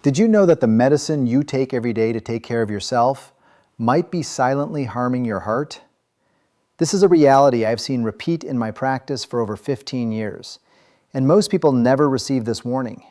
Did you know that the medicine you take every day to take care of yourself might be silently harming your heart? This is a reality I've seen repeat in my practice for over 15 years, and most people never receive this warning.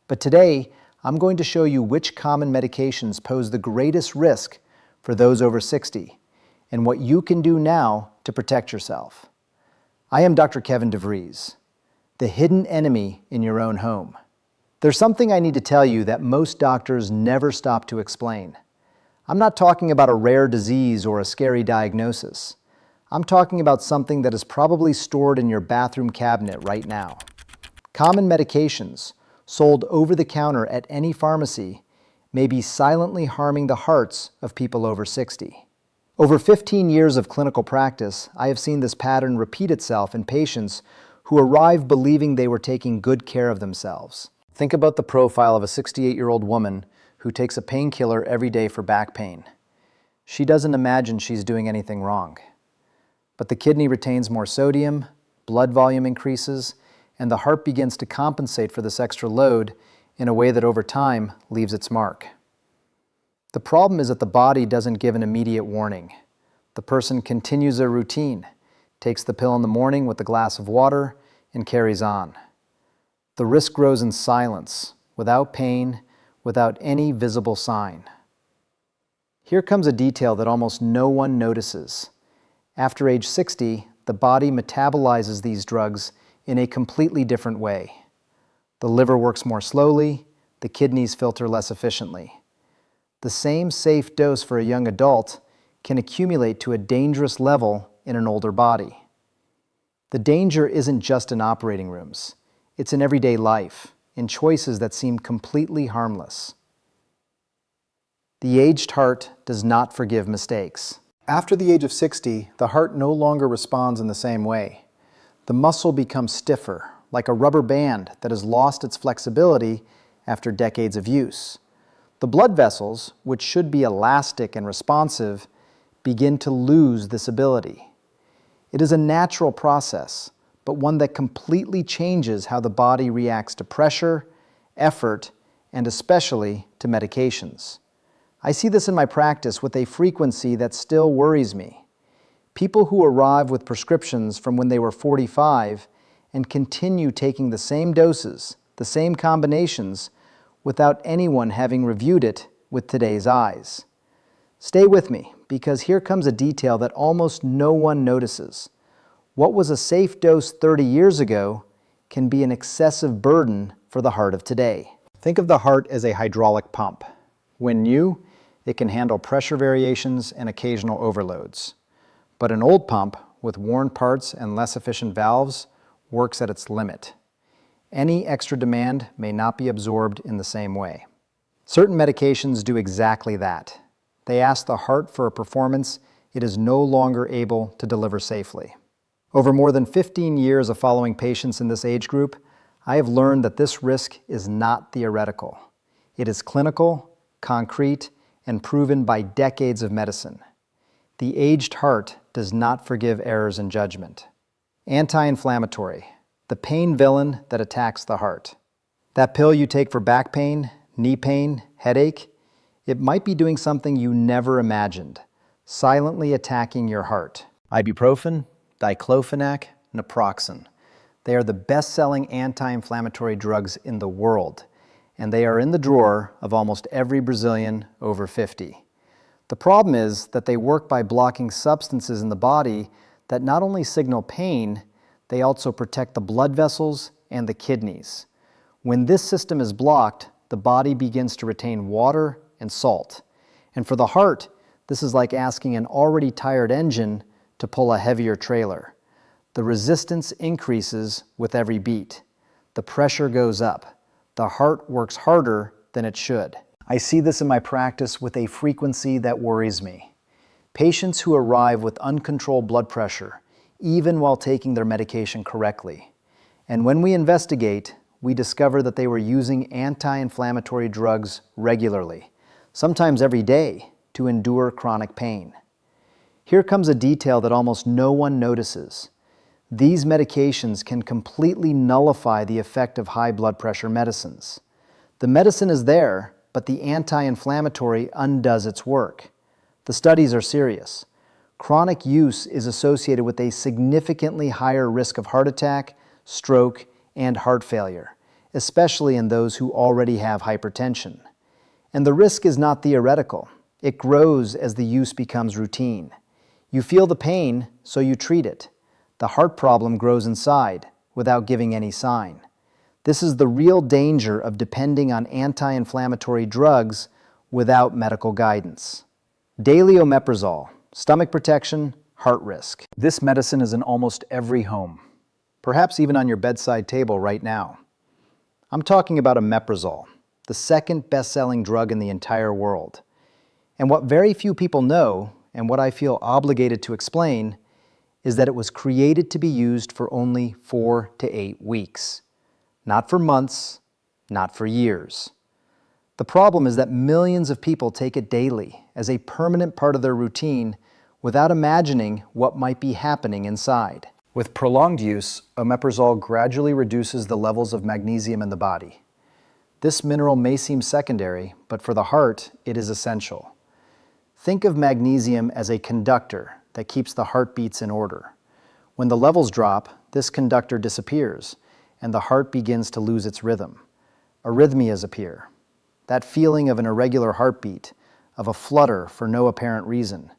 But today, I'm going to show you which common medications pose the greatest risk for those over 60, and what you can do now to protect yourself. I am Dr. Kevin DeVries, the hidden enemy in your own home. There's something I need to tell you that most doctors never stop to explain. I'm not talking about a rare disease or a scary diagnosis. I'm talking about something that is probably stored in your bathroom cabinet right now. Common medications, sold over the counter at any pharmacy, may be silently harming the hearts of people over 60. Over 15 years of clinical practice, I have seen this pattern repeat itself in patients who arrive believing they were taking good care of themselves. Think about the profile of a 68-year-old woman who takes a painkiller every day for back pain. She doesn't imagine she's doing anything wrong. But the kidney retains more sodium, blood volume increases, and the heart begins to compensate for this extra load in a way that over time leaves its mark. The problem is that the body doesn't give an immediate warning. The person continues their routine, takes the pill in the morning with a glass of water, and carries on. The risk grows in silence, without pain, without any visible sign. Here comes a detail that almost no one notices. After age 60, the body metabolizes these drugs in a completely different way. The liver works more slowly, the kidneys filter less efficiently. The same safe dose for a young adult can accumulate to a dangerous level in an older body. The danger isn't just in operating rooms. It's in everyday life, in choices that seem completely harmless. The aged heart does not forgive mistakes. After the age of 60, the heart no longer responds in the same way. The muscle becomes stiffer, like a rubber band that has lost its flexibility after decades of use. The blood vessels, which should be elastic and responsive, begin to lose this ability. It is a natural process, but one that completely changes how the body reacts to pressure, effort, and especially to medications. I see this in my practice with a frequency that still worries me. People who arrive with prescriptions from when they were 45 and continue taking the same doses, the same combinations, without anyone having reviewed it with today's eyes. Stay with me, because here comes a detail that almost no one notices. What was a safe dose 30 years ago can be an excessive burden for the heart of today. Think of the heart as a hydraulic pump. When new, it can handle pressure variations and occasional overloads. But an old pump with worn parts and less efficient valves works at its limit. Any extra demand may not be absorbed in the same way. Certain medications do exactly that. They ask the heart for a performance it is no longer able to deliver safely. Over more than 15 years of following patients in this age group, I have learned that this risk is not theoretical. It is clinical, concrete, and proven by decades of medicine. The aged heart does not forgive errors in judgment. Anti-inflammatory, the pain villain that attacks the heart. That pill you take for back pain, knee pain, headache, it might be doing something you never imagined, silently attacking your heart. Ibuprofen, diclofenac, naproxen. They are the best-selling anti-inflammatory drugs in the world, and they are in the drawer of almost every Brazilian over 50. The problem is that they work by blocking substances in the body that not only signal pain, they also protect the blood vessels and the kidneys. When this system is blocked, the body begins to retain water and salt. And for the heart, this is like asking an already tired engine to pull a heavier trailer. The resistance increases with every beat. The pressure goes up. The heart works harder than it should. I see this in my practice with a frequency that worries me. Patients who arrive with uncontrolled blood pressure, even while taking their medication correctly. And when we investigate, we discover that they were using anti-inflammatory drugs regularly, sometimes every day, to endure chronic pain. Here comes a detail that almost no one notices. These medications can completely nullify the effect of high blood pressure medicines. The medicine is there, but the anti-inflammatory undoes its work. The studies are serious. Chronic use is associated with a significantly higher risk of heart attack, stroke, and heart failure, especially in those who already have hypertension. And the risk is not theoretical. It grows as the use becomes routine. You feel the pain, so you treat it. The heart problem grows inside without giving any sign. This is the real danger of depending on anti-inflammatory drugs without medical guidance. Daily omeprazole, stomach protection, heart risk. This medicine is in almost every home, perhaps even on your bedside table right now. I'm talking about omeprazole, the second best-selling drug in the entire world. And what very few people know, and what I feel obligated to explain, is that it was created to be used for only 4 to 8 weeks. Not for months, not for years. The problem is that millions of people take it daily as a permanent part of their routine without imagining what might be happening inside. With prolonged use, omeprazole gradually reduces the levels of magnesium in the body. This mineral may seem secondary, but for the heart, it is essential. Think of magnesium as a conductor that keeps the heartbeats in order. When the levels drop, this conductor disappears, and the heart begins to lose its rhythm. Arrhythmias appear. That feeling of an irregular heartbeat, of a flutter for no apparent reason.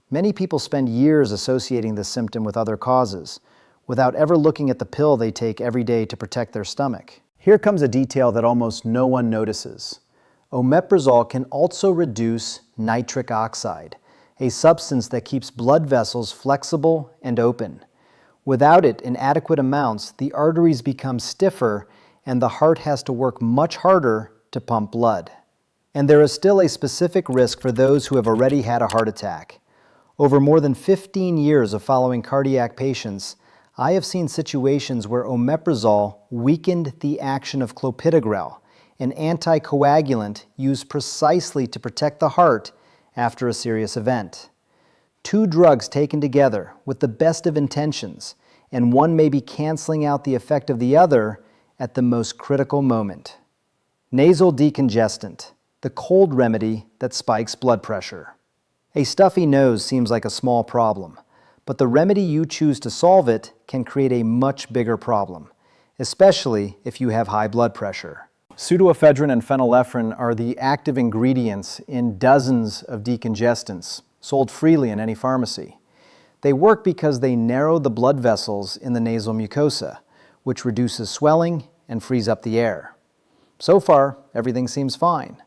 Many people spend years associating this symptom with other causes, without ever looking at the pill they take every day to protect their stomach. Here comes a detail that almost no one notices. Omeprazole can also reduce nitric oxide, a substance that keeps blood vessels flexible and open. Without it in adequate amounts, the arteries become stiffer and the heart has to work much harder to pump blood. And there is still a specific risk for those who have already had a heart attack. Over more than 15 years of following cardiac patients, I have seen situations where omeprazole weakened the action of clopidogrel, an anticoagulant used precisely to protect the heart after a serious event. Two drugs taken together with the best of intentions, and one may be canceling out the effect of the other at the most critical moment. Nasal decongestant, the cold remedy that spikes blood pressure. A stuffy nose seems like a small problem, but the remedy you choose to solve it can create a much bigger problem, especially if you have high blood pressure. Pseudoephedrine and phenylephrine are the active ingredients in dozens of decongestants sold freely in any pharmacy. They work because they narrow the blood vessels in the nasal mucosa, which reduces swelling and frees up the air. So far, everything seems fine.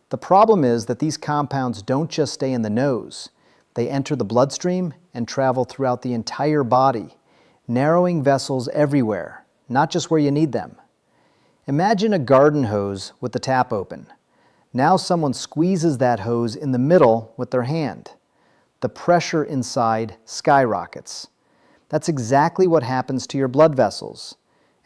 The problem is that these compounds don't just stay in the nose. They enter the bloodstream and travel throughout the entire body, narrowing vessels everywhere, not just where you need them. Imagine a garden hose with the tap open. Now someone squeezes that hose in the middle with their hand. The pressure inside skyrockets. That's exactly what happens to your blood vessels.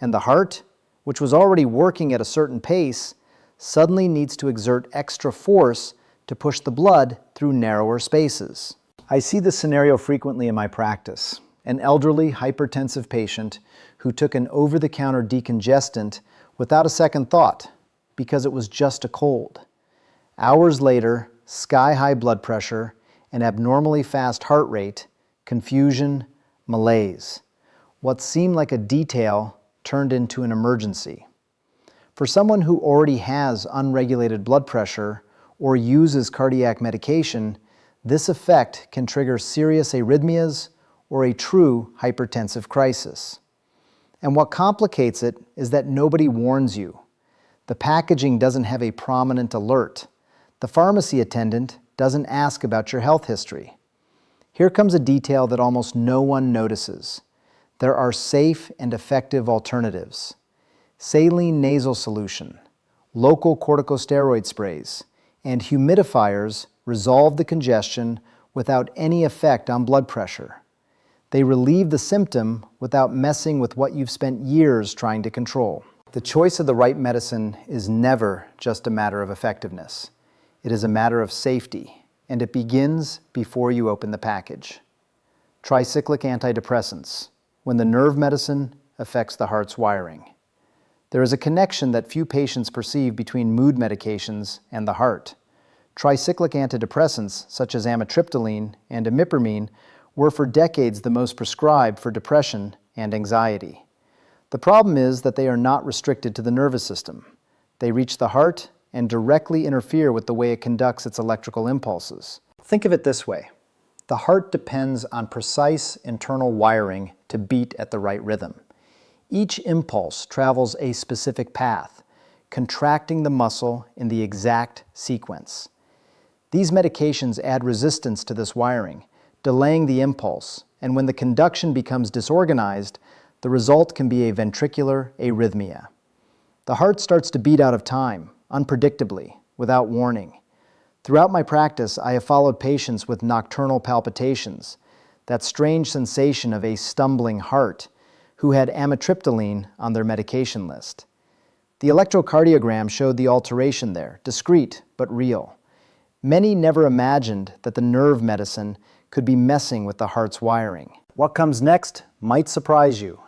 And the heart, which was already working at a certain pace, suddenly needs to exert extra force to push the blood through narrower spaces. I see this scenario frequently in my practice. An elderly hypertensive patient who took an over-the-counter decongestant without a second thought because it was just a cold. Hours later, sky-high blood pressure, an abnormally fast heart rate, confusion, malaise. What seemed like a detail turned into an emergency. For someone who already has unregulated blood pressure or uses cardiac medication, this effect can trigger serious arrhythmias or a true hypertensive crisis. And what complicates it is that nobody warns you. The packaging doesn't have a prominent alert. The pharmacy attendant doesn't ask about your health history. Here comes a detail that almost no one notices. There are safe and effective alternatives. Saline nasal solution, local corticosteroid sprays, and humidifiers resolve the congestion without any effect on blood pressure. They relieve the symptom without messing with what you've spent years trying to control. The choice of the right medicine is never just a matter of effectiveness. It is a matter of safety, and it begins before you open the package. Tricyclic antidepressants, when the nerve medicine affects the heart's wiring. There is a connection that few patients perceive between mood medications and the heart. Tricyclic antidepressants, such as amitriptyline and imipramine, were for decades the most prescribed for depression and anxiety. The problem is that they are not restricted to the nervous system. They reach the heart and directly interfere with the way it conducts its electrical impulses. Think of it this way. The heart depends on precise internal wiring to beat at the right rhythm. Each impulse travels a specific path, contracting the muscle in the exact sequence. These medications add resistance to this wiring, delaying the impulse, and when the conduction becomes disorganized, the result can be a ventricular arrhythmia. The heart starts to beat out of time, unpredictably, without warning. Throughout my practice, I have followed patients with nocturnal palpitations, that strange sensation of a stumbling heart, who had amitriptyline on their medication list. The electrocardiogram showed the alteration there, discrete but real. Many never imagined that the nerve medicine could be messing with the heart's wiring. What comes next might surprise you.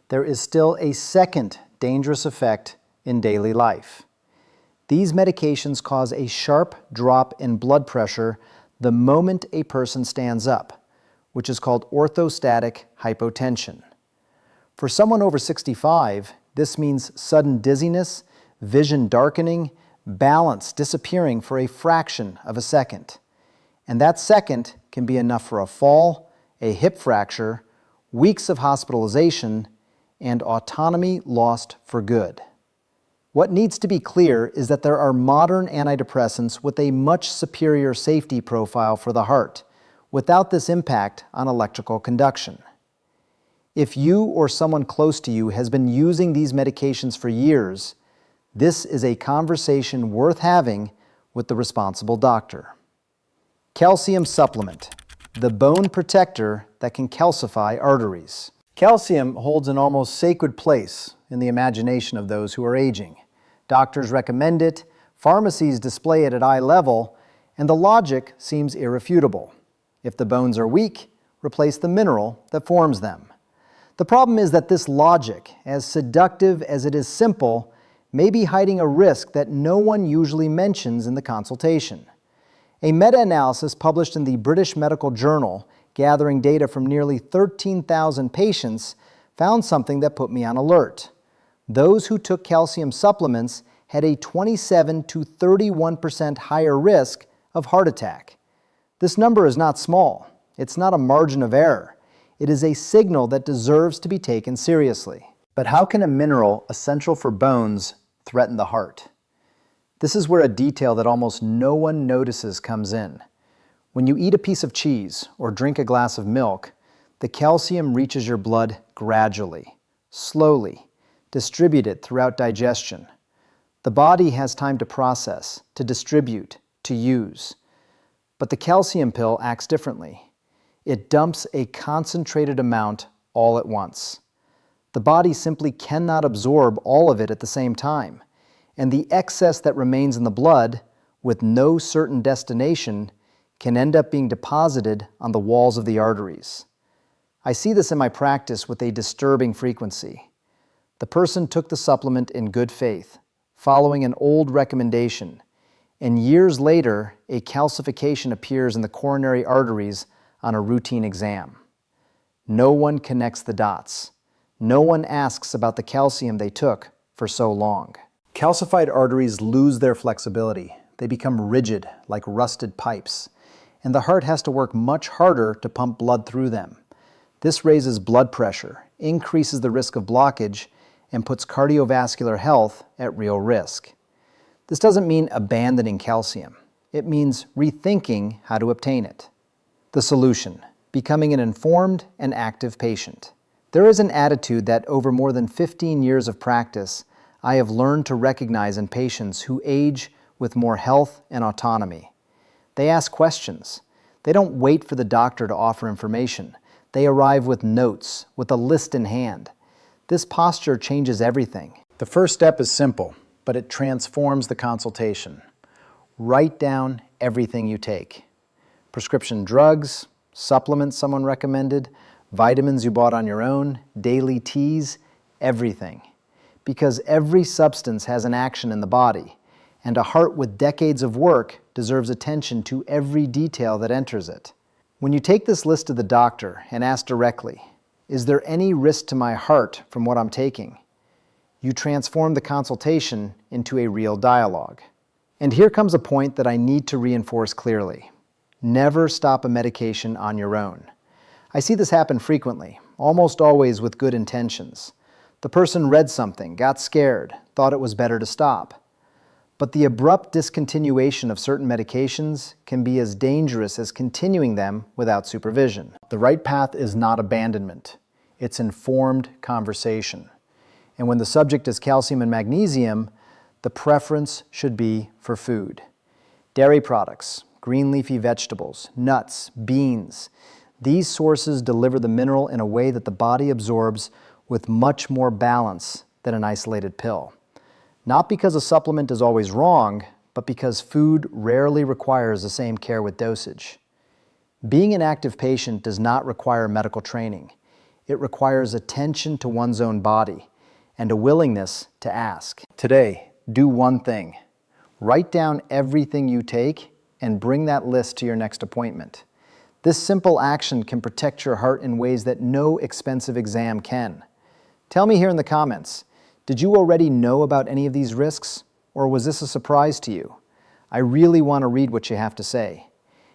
There is still a second dangerous effect in daily life. These medications cause a sharp drop in blood pressure the moment a person stands up, which is called orthostatic hypotension. For someone over 65, this means sudden dizziness, vision darkening, balance disappearing for a fraction of a second. And that second can be enough for a fall, a hip fracture, weeks of hospitalization, and autonomy lost for good. What needs to be clear is that there are modern antidepressants with a much superior safety profile for the heart, without this impact on electrical conduction. If you or someone close to you has been using these medications for years, this is a conversation worth having with the responsible doctor. Calcium supplement, the bone protector that can calcify arteries. Calcium holds an almost sacred place in the imagination of those who are aging. Doctors recommend it, pharmacies display it at eye level, and the logic seems irrefutable. If the bones are weak, replace the mineral that forms them. The problem is that this logic, as seductive as it is simple, may be hiding a risk that no one usually mentions in the consultation. A meta-analysis published in the British Medical Journal, gathering data from nearly 13,000 patients, found something that put me on alert. Those who took calcium supplements had a 27 to 31% higher risk of heart attack. This number is not small. It's not a margin of error. It is a signal that deserves to be taken seriously. But how can a mineral essential for bones threaten the heart? This is where a detail that almost no one notices comes in. When you eat a piece of cheese or drink a glass of milk, the calcium reaches your blood gradually, slowly, distributed throughout digestion. The body has time to process, to distribute, to use. But the calcium pill acts differently. It dumps a concentrated amount all at once. The body simply cannot absorb all of it at the same time, and the excess that remains in the blood, with no certain destination, can end up being deposited on the walls of the arteries. I see this in my practice with a disturbing frequency. The person took the supplement in good faith, following an old recommendation, and years later, a calcification appears in the coronary arteries on a routine exam. No one connects the dots. No one asks about the calcium they took for so long. Calcified arteries lose their flexibility. They become rigid, like rusted pipes, and the heart has to work much harder to pump blood through them. This raises blood pressure, increases the risk of blockage, and puts cardiovascular health at real risk. This doesn't mean abandoning calcium. It means rethinking how to obtain it. The solution: becoming an informed and active patient. There is an attitude that over more than 15 years of practice, I have learned to recognize in patients who age with more health and autonomy. They ask questions. They don't wait for the doctor to offer information. They arrive with notes, with a list in hand. This posture changes everything. The first step is simple, but it transforms the consultation. Write down everything you take. Prescription drugs, supplements someone recommended, vitamins you bought on your own, daily teas, everything. because every substance has an action in the body, and a heart with decades of work deserves attention to every detail that enters it. When you take this list to the doctor and ask directly, "Is there any risk to my heart from what I'm taking?" you transform the consultation into a real dialogue. And here comes a point that I need to reinforce clearly. Never stop a medication on your own. I see this happen frequently, almost always with good intentions. The person read something, got scared, thought it was better to stop. But the abrupt discontinuation of certain medications can be as dangerous as continuing them without supervision. The right path is not abandonment. It's informed conversation. And when the subject is calcium and magnesium, the preference should be for food. Dairy products, green leafy vegetables, nuts, beans. These sources deliver the mineral in a way that the body absorbs with much more balance than an isolated pill. Not because a supplement is always wrong, but because food rarely requires the same care with dosage. Being an active patient does not require medical training. It requires attention to one's own body and a willingness to ask. Today, do one thing. Write down everything you take and bring that list to your next appointment. This simple action can protect your heart in ways that no expensive exam can. Tell me here in the comments, did you already know about any of these risks, or was this a surprise to you? I really want to read what you have to say.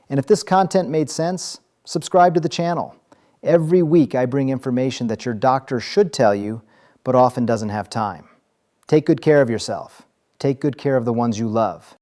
And if this content made sense, subscribe to the channel. Every week I bring information that your doctor should tell you, but often doesn't have time. Take good care of yourself. Take good care of the ones you love.